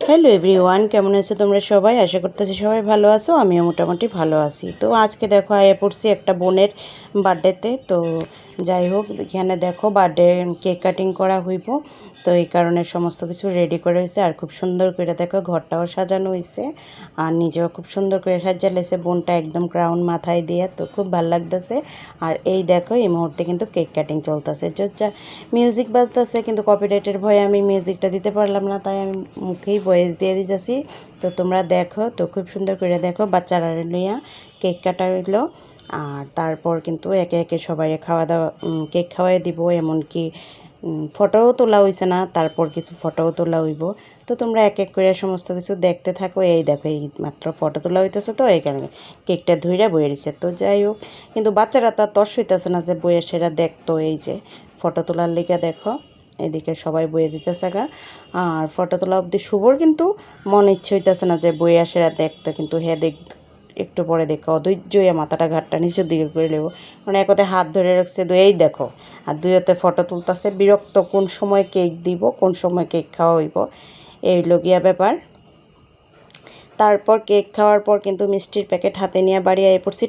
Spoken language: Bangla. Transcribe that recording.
হ্যালো এভরিওয়ান, কেমন আছো তোমরা সবাই? আশা করতেছি সবাই ভালো আছো, আমিও মোটামুটি ভালো আছি। তো আজকে দেখো আয়া পড়ছি একটা বোনের বার্থডেতে। তো যাই হোক, এখানে দেখো বার্থডে কেক কাটিং করা হইব। তো এই কারণে সমস্ত কিছু রেডি করে হয়েছে, আর খুব সুন্দর করে দেখো ঘরটাও সাজানো হয়েছে, আর নিজেও খুব সুন্দর করে সাজা লেছে বোনটা একদম ক্রাউন মাথায় দিয়ে। তো খুব ভালো লাগতেছে। আর এই দেখো এই মুহূর্তে কিন্তু কেক কাটিং চলতেছে, যা মিউজিক বাজতেছে, কিন্তু কপিরাইটের ভয়ে আমি মিউজিকটা দিতে পারলাম না, তাই আমি মুখেই ভয়েস দিয়ে দিতেছি। তো তোমরা দেখো, তো খুব সুন্দর করে দেখো বাচ্চারা লইয়া কেক কাটা হইলো। আর তারপর কিন্তু একে একে সবাই খাওয়া দাওয়া কেক খাওয়াই দিব, এমনকি ফটোও তোলা হয়েছে না, তারপর কিছু ফটোও তোলা হইব। তো তোমরা এক এক করে সমস্ত কিছু দেখতে থাকো। এই দেখো এই মাত্র ফটো তোলা হইতেছে, তো এই কারণে কেকটা ধুইরা বয়ে দিছে। তো যাই হোক, কিন্তু বাচ্চারা তো আর তর্স হইতেছে না যে বইয়ে সেরা দেখতো, এই যে ফটো তোলার লিগে দেখো এদিকে সবাই বইয়ে দিতেছে গা। আর ফটো তোলা অবধি শুভর কিন্তু মনে ইচ্ছে হইতেছে না যে বই আসেরা দেখতো, কিন্তু হ্যাঁ দেখ একটু পরে দেখো অধৈর্য মাথাটা ঘাটটা নিচের দিকে করে নেবো, মানে এক হাতে হাত ধরে রাখছে। এই দেখো, আর দুই হাতে ফটো তুলতেছে, বিরক্ত। কোন সময় কেক দিব, কোন সময় কেক খাওয়া হইব, এই লগিয়া ব্যাপার। তারপর কেক খাওয়ার পর কিন্তু মিষ্টির প্যাকেট হাতে নিয়ে বাড়ি আয় পড়ছি।